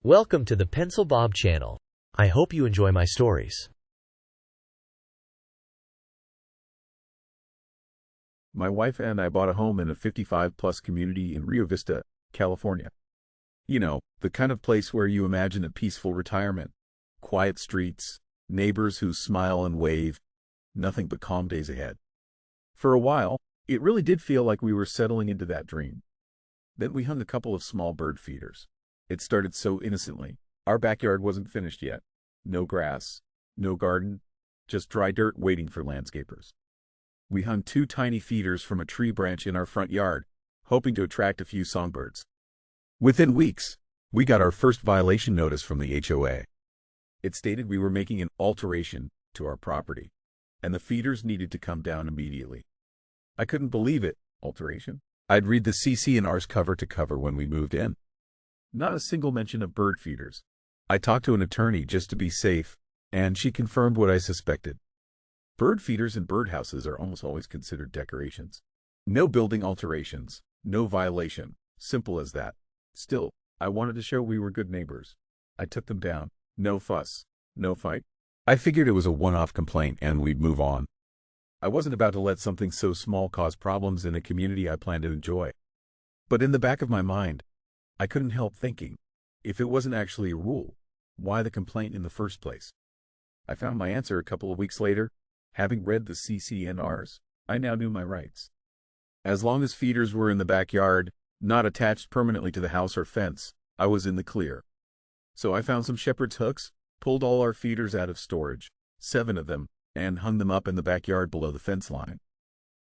Welcome to the Pencil Bob channel. I hope you enjoy my stories. My wife and I bought a home in a 55-plus community in Rio Vista, California. You know, the kind of place where you imagine a peaceful retirement. Quiet streets, neighbors who smile and wave, nothing but calm days ahead. For a while, it really did feel like we were settling into that dream. Then we hung a couple of small bird feeders. It started so innocently. Our backyard wasn't finished yet. No grass, no garden, just dry dirt waiting for landscapers. We hung 2 tiny feeders from a tree branch in our front yard, hoping to attract a few songbirds. Within weeks, we got our first violation notice from the HOA. It stated we were making an alteration to our property, and the feeders needed to come down immediately. I couldn't believe it. Alteration? I'd read the CC&Rs cover to cover when we moved in. Not a single mention of bird feeders. I talked to an attorney just to be safe, and she confirmed what I suspected. Bird feeders and birdhouses are almost always considered decorations. No building alterations, no violation. Simple as that. Still, I wanted to show we were good neighbors. I took them down. No fuss, no fight. I figured it was a one-off complaint and we'd move on. I wasn't about to let something so small cause problems in a community I planned to enjoy. But in the back of my mind, I couldn't help thinking, if it wasn't actually a rule, why the complaint in the first place? I found my answer a couple of weeks later. Having read the CC&Rs, I now knew my rights. As long as feeders were in the backyard, not attached permanently to the house or fence, I was in the clear. So I found some shepherd's hooks, pulled all our feeders out of storage, 7 of them, and hung them up in the backyard below the fence line.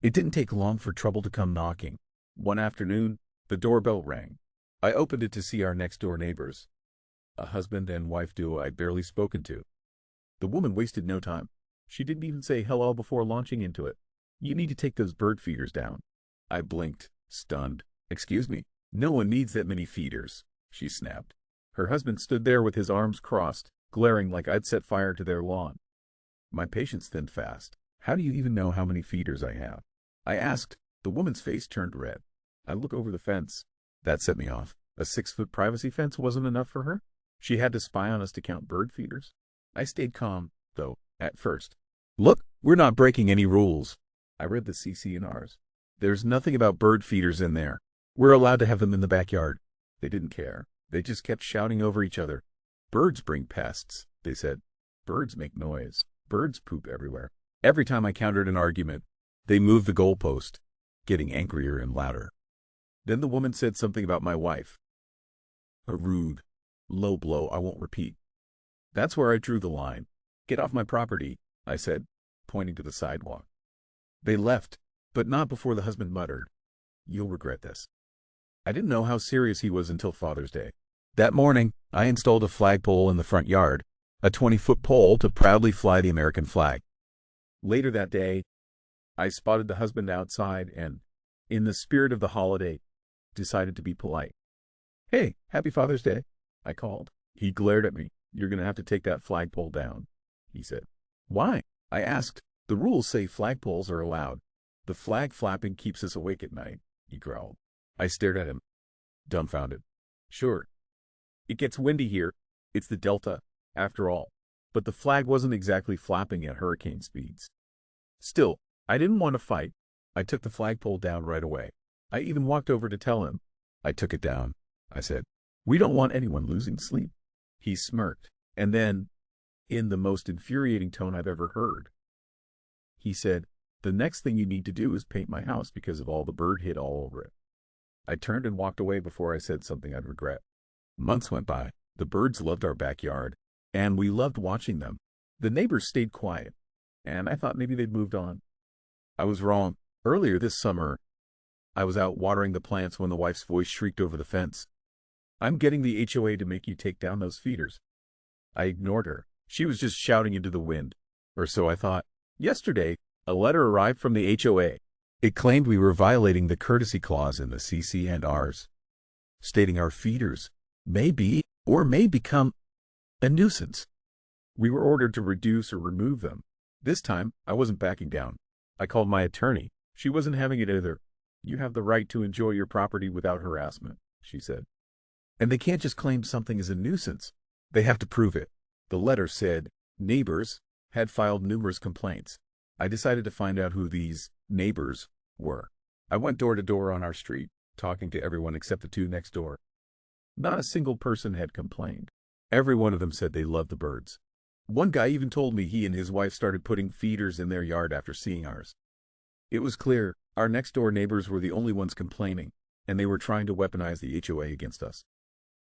It didn't take long for trouble to come knocking. One afternoon, the doorbell rang. I opened it to see our next-door neighbors, a husband and wife duo I'd barely spoken to. The woman wasted no time. She didn't even say hello before launching into it. "You need to take those bird feeders down." I blinked, stunned. "Excuse me, no one needs that many feeders," she snapped. Her husband stood there with his arms crossed, glaring like I'd set fire to their lawn. My patience thinned fast. "How do you even know how many feeders I have?" I asked. The woman's face turned red. I looked over the fence. That set me off. A 6-foot privacy fence wasn't enough for her? She had to spy on us to count bird feeders? I stayed calm, though, at first. "Look, we're not breaking any rules." I read the CC&Rs. There's nothing about bird feeders in there. We're allowed to have them in the backyard. They didn't care. They just kept shouting over each other. "Birds bring pests," they said. "Birds make noise. Birds poop everywhere." Every time I countered an argument, they moved the goalpost, getting angrier and louder. Then the woman said something about my wife. A rude, low blow I won't repeat. That's where I drew the line. "Get off my property," I said, pointing to the sidewalk. They left, but not before the husband muttered, "You'll regret this." I didn't know how serious he was until Father's Day. That morning, I installed a flagpole in the front yard, a 20-foot pole to proudly fly the American flag. Later that day, I spotted the husband outside and, in the spirit of the holiday, decided to be polite. "Hey, happy Father's Day," I called. He glared at me. "You're going to have to take that flagpole down," he said. "Why?" I asked. "The rules say flagpoles are allowed. The flag flapping keeps us awake at night," he growled. I stared at him, dumbfounded. "Sure. It gets windy here. It's the Delta, after all." But the flag wasn't exactly flapping at hurricane speeds. Still, I didn't want to fight. I took the flagpole down right away. I even walked over to tell him. "I took it down," I said. "We don't want anyone losing sleep." He smirked, and then, in the most infuriating tone I've ever heard, he said, "The next thing you need to do is paint my house because of all the bird hit all over it." I turned and walked away before I said something I'd regret. Months went by. The birds loved our backyard, and we loved watching them. The neighbors stayed quiet, and I thought maybe they'd moved on. I was wrong. Earlier this summer, I was out watering the plants when the wife's voice shrieked over the fence. "I'm getting the HOA to make you take down those feeders." I ignored her. She was just shouting into the wind. Or so I thought. Yesterday, a letter arrived from the HOA. It claimed we were violating the courtesy clause in the CC&Rs, stating our feeders may be or may become a nuisance. We were ordered to reduce or remove them. This time, I wasn't backing down. I called my attorney. She wasn't having it either. "You have the right to enjoy your property without harassment," she said. And they can't just claim something is a nuisance. They have to prove it. The letter said neighbors had filed numerous complaints. I decided to find out who these neighbors were. I went door to door on our street, talking to everyone except the two next door. Not a single person had complained. Every one of them said they loved the birds. One guy even told me he and his wife started putting feeders in their yard after seeing ours. It was clear our next door neighbors were the only ones complaining, and they were trying to weaponize the HOA against us.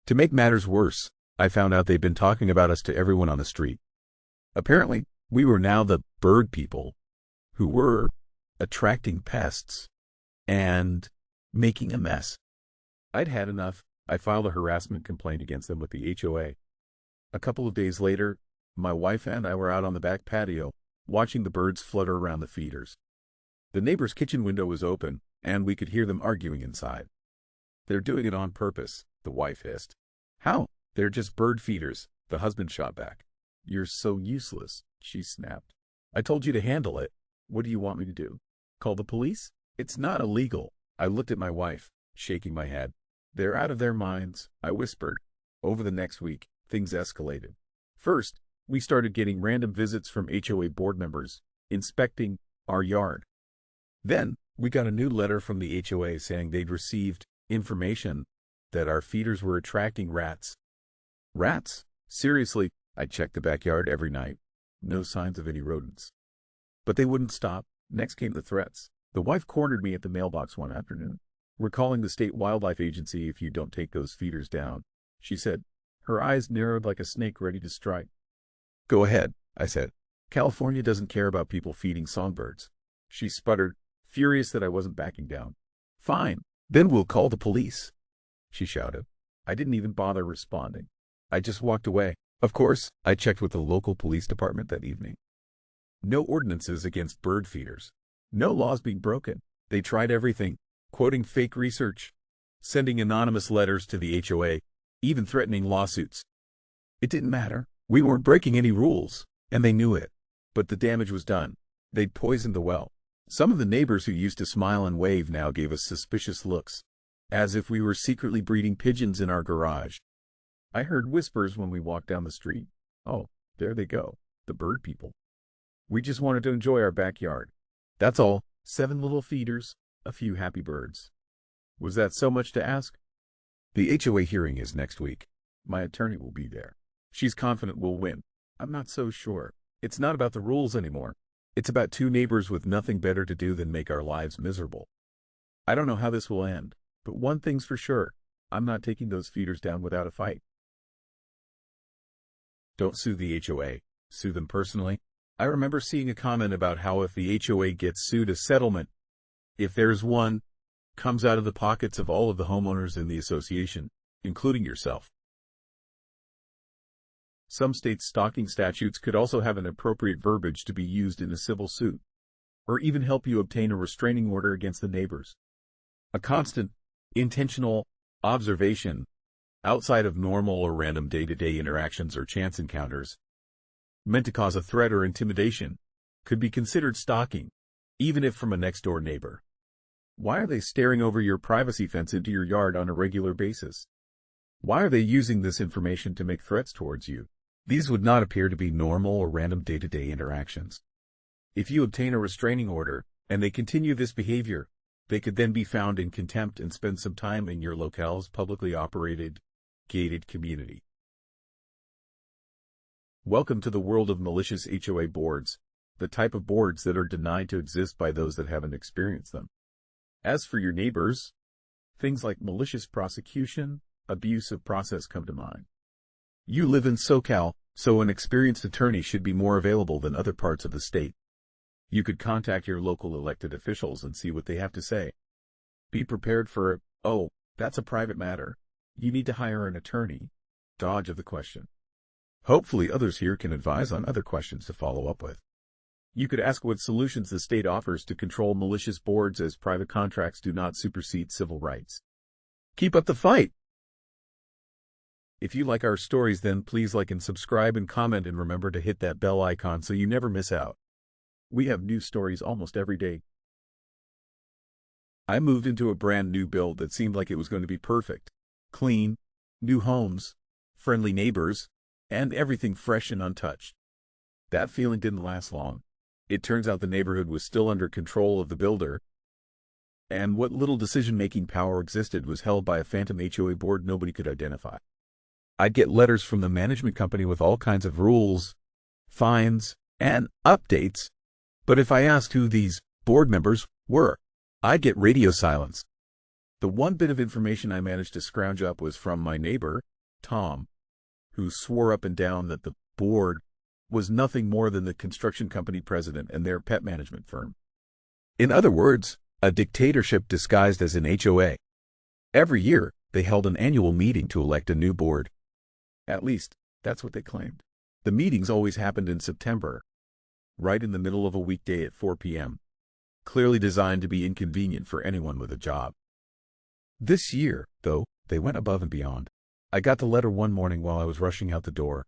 To make matters worse, I found out they'd been talking about us to everyone on the street. Apparently, we were now the bird people who were attracting pests and making a mess. I'd had enough. I filed a harassment complaint against them with the HOA. A couple of days later, my wife and I were out on the back patio, watching the birds flutter around the feeders. The neighbor's kitchen window was open, and we could hear them arguing inside. "They're doing it on purpose," the wife hissed. "How? They're just bird feeders," the husband shot back. "You're so useless," she snapped. "I told you to handle it. What do you want me to do? Call the police? It's not illegal." I looked at my wife, shaking my head. "They're out of their minds," I whispered. Over the next week, things escalated. First, we started getting random visits from HOA board members, inspecting our yard. Then, we got a new letter from the HOA saying they'd received information that our feeders were attracting rats. Rats? Seriously, I checked the backyard every night. No signs of any rodents. But they wouldn't stop. Next came the threats. The wife cornered me at the mailbox one afternoon. "We're calling the state wildlife agency if you don't take those feeders down," she said. Her eyes narrowed like a snake ready to strike. "Go ahead," I said. "California doesn't care about people feeding songbirds." She sputtered, furious that I wasn't backing down. "Fine, then we'll call the police," she shouted. I didn't even bother responding. I just walked away. Of course, I checked with the local police department that evening. No ordinances against bird feeders. No laws being broken. They tried everything, quoting fake research, sending anonymous letters to the HOA, even threatening lawsuits. It didn't matter. We weren't breaking any rules, and they knew it. But the damage was done. They'd poisoned the well. Some of the neighbors who used to smile and wave now gave us suspicious looks, as if we were secretly breeding pigeons in our garage. I heard whispers when we walked down the street. "Oh, there they go, the bird people." We just wanted to enjoy our backyard. That's all. 7 little feeders, a few happy birds. Was that so much to ask? The HOA hearing is next week. My attorney will be there. She's confident we'll win. I'm not so sure. It's not about the rules anymore. It's about two neighbors with nothing better to do than make our lives miserable. I don't know how this will end, but one thing's for sure. I'm not taking those feeders down without a fight. Don't sue the HOA. Sue them personally. I remember seeing a comment about how if the HOA gets sued, a settlement, if there's one, comes out of the pockets of all of the homeowners in the association, including yourself. Some states' stalking statutes could also have an appropriate verbiage to be used in a civil suit, or even help you obtain a restraining order against the neighbors. A constant, intentional observation, outside of normal or random day-to-day interactions or chance encounters, meant to cause a threat or intimidation, could be considered stalking, even if from a next-door neighbor. Why are they staring over your privacy fence into your yard on a regular basis? Why are they using this information to make threats towards you? These would not appear to be normal or random day-to-day interactions. If you obtain a restraining order, and they continue this behavior, they could then be found in contempt and spend some time in your locale's publicly operated, gated community. Welcome to the world of malicious HOA boards, the type of boards that are denied to exist by those that haven't experienced them. As for your neighbors, things like malicious prosecution, abuse of process come to mind. You live in SoCal, so an experienced attorney should be more available than other parts of the state. You could contact your local elected officials and see what they have to say. Be prepared for, "Oh, that's a private matter. You need to hire an attorney." Dodge of the question. Hopefully others here can advise on other questions to follow up with. You could ask what solutions the state offers to control malicious boards, as private contracts do not supersede civil rights. Keep up the fight! If you like our stories, then please like and subscribe and comment, and remember to hit that bell icon so you never miss out. We have new stories almost every day. I moved into a brand new build that seemed like it was going to be perfect. Clean, New homes, friendly neighbors, and everything fresh and untouched. That feeling didn't last long. It turns out the neighborhood was still under control of the builder, and what little decision-making power existed was held by a phantom HOA board nobody could identify. I'd get letters from the management company with all kinds of rules, fines, and updates, but if I asked who these board members were, I'd get radio silence. The one bit of information I managed to scrounge up was from my neighbor, Tom, who swore up and down that the board was nothing more than the construction company president and their pet management firm. In other words, a dictatorship disguised as an HOA. Every year, they held an annual meeting to elect a new board. At least, that's what they claimed. The meetings always happened in September, right in the middle of a weekday at 4 p.m., clearly designed to be inconvenient for anyone with a job. This year, though, they went above and beyond. I got the letter one morning while I was rushing out the door.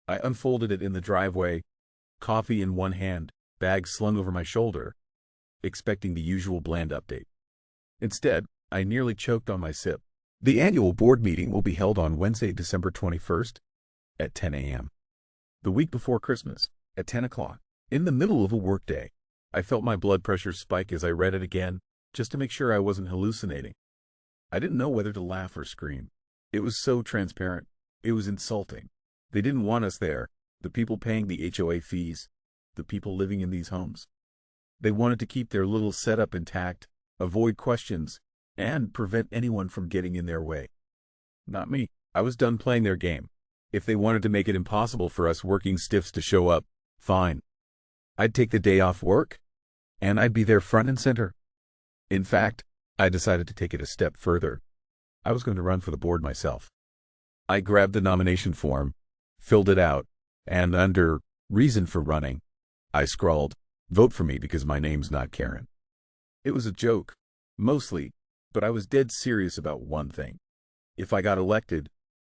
I unfolded it in the driveway, coffee in one hand, bag slung over my shoulder, expecting the usual bland update. Instead, I nearly choked on my sip. The annual board meeting will be held on Wednesday, December 21st at 10 a.m. The week before Christmas, at 10 o'clock, in the middle of a workday. I felt my blood pressure spike as I read it again, just to make sure I wasn't hallucinating. I didn't know whether to laugh or scream. It was so transparent. It was insulting. They didn't want us there, the people paying the HOA fees, the people living in these homes. They wanted to keep their little setup intact, avoid questions, and prevent anyone from getting in their way. Not me. I was done playing their game. If they wanted to make it impossible for us working stiffs to show up, fine. I'd take the day off work, and I'd be there front and center. In fact, I decided to take it a step further. I was going to run for the board myself. I grabbed the nomination form, filled it out, and under reason for running, I scrawled, "Vote for me because my name's not Karen." It was a joke, mostly, but I was dead serious about one thing. If I got elected,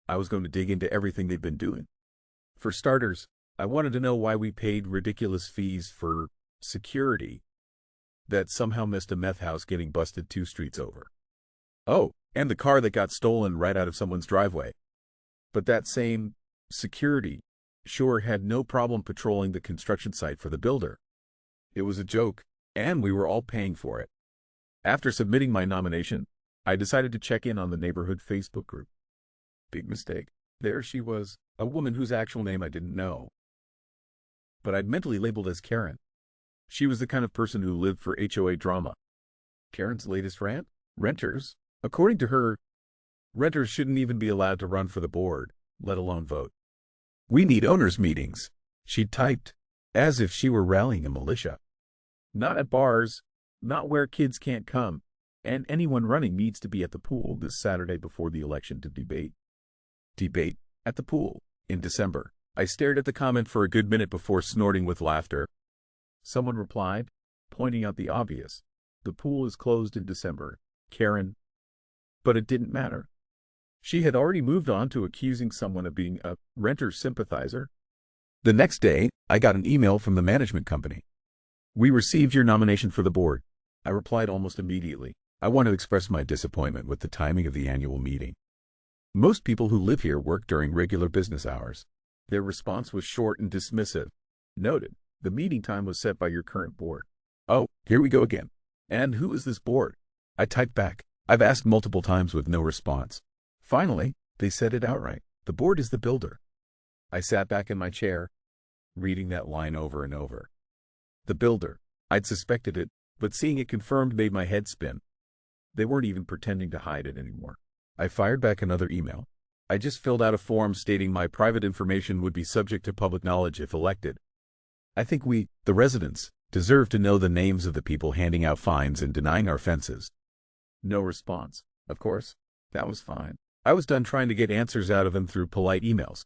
I was going to dig into everything they've been doing. For starters, I wanted to know why we paid ridiculous fees for security that somehow missed a meth house getting busted 2 streets over. Oh, and the car that got stolen right out of someone's driveway. But that same security sure had no problem patrolling the construction site for the builder. It was a joke, and we were all paying for it. After submitting my nomination, I decided to check in on the neighborhood Facebook group. Big mistake. There she was, a woman whose actual name I didn't know, but I'd mentally labeled as Karen. She was the kind of person who lived for HOA drama. Karen's latest rant? Renters. According to her, renters shouldn't even be allowed to run for the board, let alone vote. "We need owners' meetings," she typed, as if she were rallying a militia. "Not at bars, not where kids can't come, and anyone running needs to be at the pool this Saturday before the election to debate." Debate at the pool in December. I stared at the comment for a good minute before snorting with laughter. Someone replied, pointing out the obvious. "The pool is closed in December, Karen." But it didn't matter. She had already moved on to accusing someone of being a renter sympathizer. The next day, I got an email from the management company. "We received your nomination for the board." I replied almost immediately. I want to express my disappointment with the timing of the annual meeting. Most people who live here work during regular business hours. Their response was short and dismissive. Noted, the meeting time was set by your current board. Oh, here we go again. And who is this board? I typed back. I've asked multiple times with no response. Finally, they said it outright. The board is the builder. I sat back in my chair, reading that line over and over. The builder. I'd suspected it, but seeing it confirmed made my head spin. They weren't even pretending to hide it anymore. I fired back another email. I just filled out a form stating my private information would be subject to public knowledge if elected. I think we, the residents, deserve to know the names of the people handing out fines and denying our fences. No response. Of course, that was fine. I was done trying to get answers out of them through polite emails.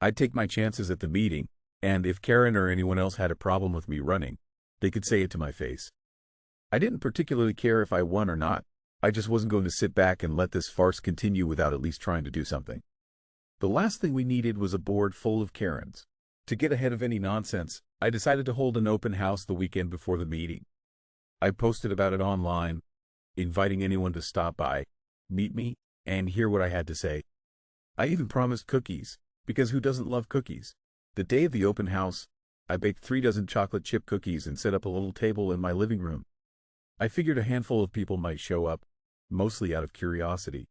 I'd take my chances at the meeting, and if Karen or anyone else had a problem with me running, they could say it to my face. I didn't particularly care if I won or not. I just wasn't going to sit back and let this farce continue without at least trying to do something. The last thing we needed was a board full of Karens. To get ahead of any nonsense, I decided to hold an open house the weekend before the meeting. I posted about it online, inviting anyone to stop by, meet me, and hear what I had to say. I even promised cookies, because who doesn't love cookies? The day of the open house, I baked 3 dozen chocolate chip cookies and set up a little table in my living room. I figured a handful of people might show up, mostly out of curiosity.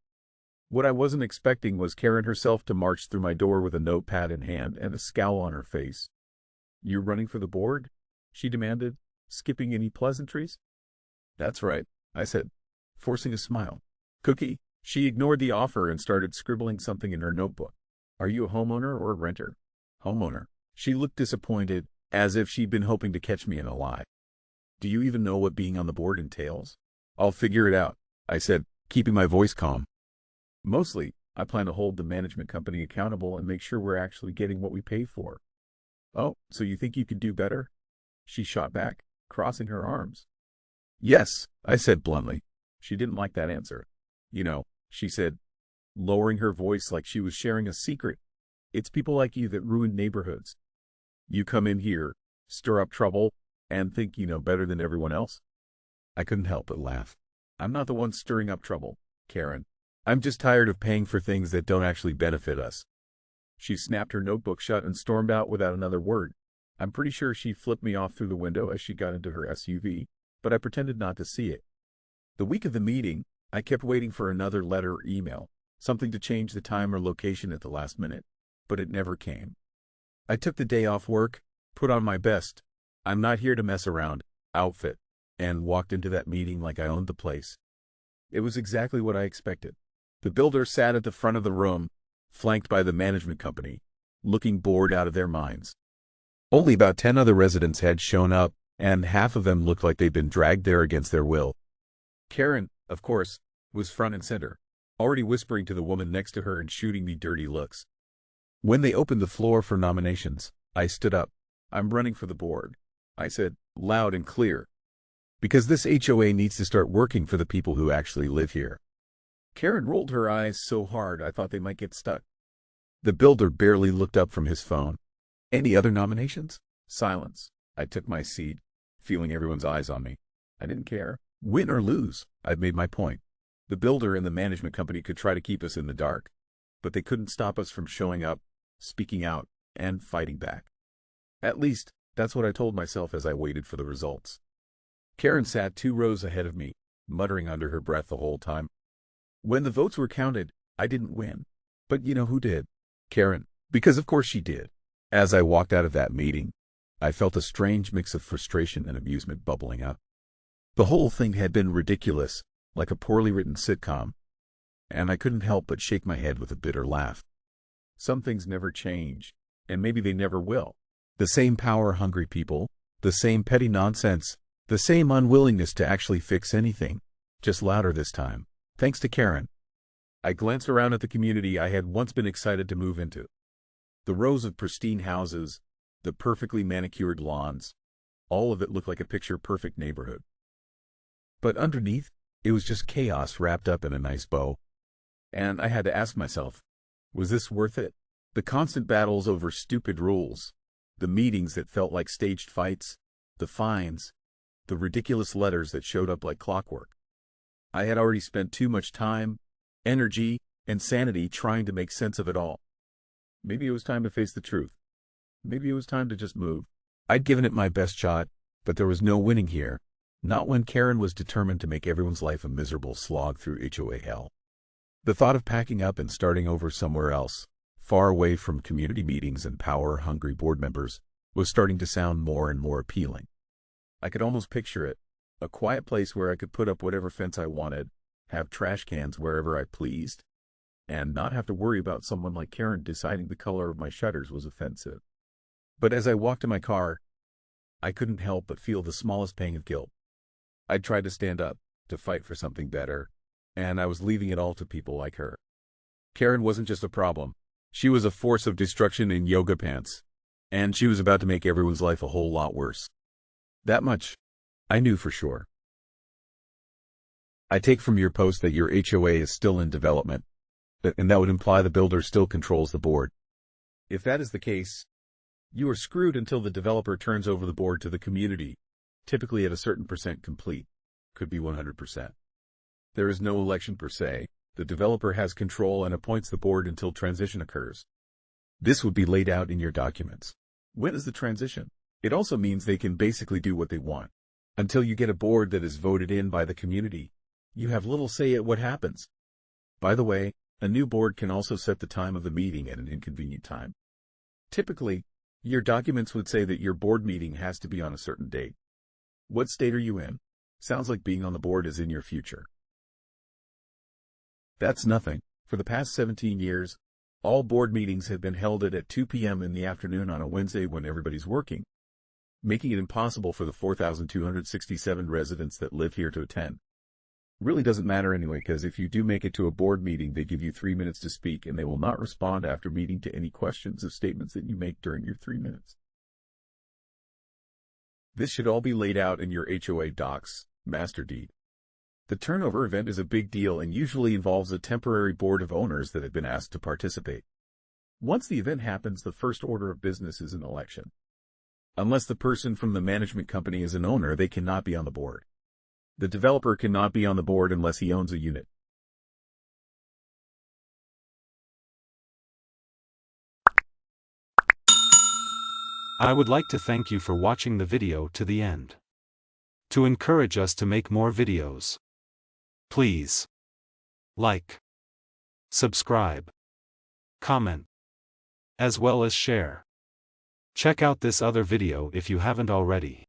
What I wasn't expecting was Karen herself to march through my door with a notepad in hand and a scowl on her face. "You running for the board?" she demanded, skipping any pleasantries. "That's right," I said, forcing a smile. "Cookie?" She ignored the offer and started scribbling something in her notebook. "Are you a homeowner or a renter?" "Homeowner." She looked disappointed, as if she'd been hoping to catch me in a lie. "Do you even know what being on the board entails?" "I'll figure it out," I said, keeping my voice calm. "Mostly, I plan to hold the management company accountable and make sure we're actually getting what we pay for." "Oh, so you think you could do better?" She shot back, crossing her arms. "Yes," I said bluntly. She didn't like that answer. "You know," she said, lowering her voice like she was sharing a secret, "it's people like you that ruin neighborhoods. You come in here, stir up trouble, and think you know better than everyone else." I couldn't help but laugh. "I'm not the one stirring up trouble, Karen. I'm just tired of paying for things that don't actually benefit us." She snapped her notebook shut and stormed out without another word. I'm pretty sure she flipped me off through the window as she got into her SUV, but I pretended not to see it. The week of the meeting, I kept waiting for another letter or email, something to change the time or location at the last minute, but it never came. I took the day off work, put on my best "I'm not here to mess around" outfit, and walked into that meeting like I owned the place. It was exactly what I expected. The builder sat at the front of the room, flanked by the management company, looking bored out of their minds. Only about 10 other residents had shown up, and half of them looked like they'd been dragged there against their will. Karen, of course, was front and center, already whispering to the woman next to her and shooting me dirty looks. When they opened the floor for nominations, I stood up. "I'm running for the board," I said, loud and clear, "because this HOA needs to start working for the people who actually live here." Karen rolled her eyes so hard I thought they might get stuck. The builder barely looked up from his phone. "Any other nominations?" Silence. I took my seat, feeling everyone's eyes on me. I didn't care. Win or lose, I'd made my point. The builder and the management company could try to keep us in the dark, but they couldn't stop us from showing up, speaking out, and fighting back. At least, that's what I told myself as I waited for the results. Karen sat 2 rows ahead of me, muttering under her breath the whole time. When the votes were counted, I didn't win. But you know who did? Karen, because of course she did. As I walked out of that meeting, I felt a strange mix of frustration and amusement bubbling up. The whole thing had been ridiculous, like a poorly written sitcom, and I couldn't help but shake my head with a bitter laugh. Some things never change, and maybe they never will. The same power-hungry people, the same petty nonsense, the same unwillingness to actually fix anything, just louder this time, thanks to Karen. I glanced around at the community I had once been excited to move into. The rows of pristine houses, the perfectly manicured lawns, all of it looked like a picture-perfect neighborhood. But underneath, it was just chaos wrapped up in a nice bow. And I had to ask myself, was this worth it? The constant battles over stupid rules, the meetings that felt like staged fights, the fines, the ridiculous letters that showed up like clockwork. I had already spent too much time, energy, and sanity trying to make sense of it all. Maybe it was time to face the truth. Maybe it was time to just move. I'd given it my best shot, but there was no winning here. Not when Karen was determined to make everyone's life a miserable slog through HOA hell. The thought of packing up and starting over somewhere else, far away from community meetings and power-hungry board members, was starting to sound more and more appealing. I could almost picture it, a quiet place where I could put up whatever fence I wanted, have trash cans wherever I pleased, and not have to worry about someone like Karen deciding the color of my shutters was offensive. But as I walked to my car, I couldn't help but feel the smallest pang of guilt. I'd tried to stand up, to fight for something better, and I was leaving it all to people like her. Karen wasn't just a problem. She was a force of destruction in yoga pants, and she was about to make everyone's life a whole lot worse. That much I knew for sure. I take from your post that your HOA is still in development, and that would imply the builder still controls the board. If that is the case, you are screwed until the developer turns over the board to the community, typically at a certain percent complete, could be 100%. There is no election per se, The developer has control and appoints the board until transition occurs. This would be laid out in your documents. When is the transition? It also means they can basically do what they want. Until you get a board that is voted in by the community, you have little say at what happens. By the way, a new board can also set the time of the meeting at an inconvenient time. Typically, your documents would say that your board meeting has to be on a certain date. What state are you in? Sounds like being on the board is in your future. That's nothing. For the past 17 years, all board meetings have been held at 2 p.m. in the afternoon on a Wednesday when everybody's working, making it impossible for the 4,267 residents that live here to attend. Really doesn't matter anyway, because if you do make it to a board meeting, they give you 3 minutes to speak, and they will not respond after meeting to any questions or statements that you make during your 3 minutes. This should all be laid out in your HOA docs, master deed. The turnover event is a big deal and usually involves a temporary board of owners that have been asked to participate. Once the event happens, the first order of business is an election. Unless the person from the management company is an owner, they cannot be on the board. The developer cannot be on the board unless he owns a unit. I would like to thank you for watching the video to the end. To encourage us to make more videos, please like, subscribe, comment, as well as share. Check out this other video if you haven't already.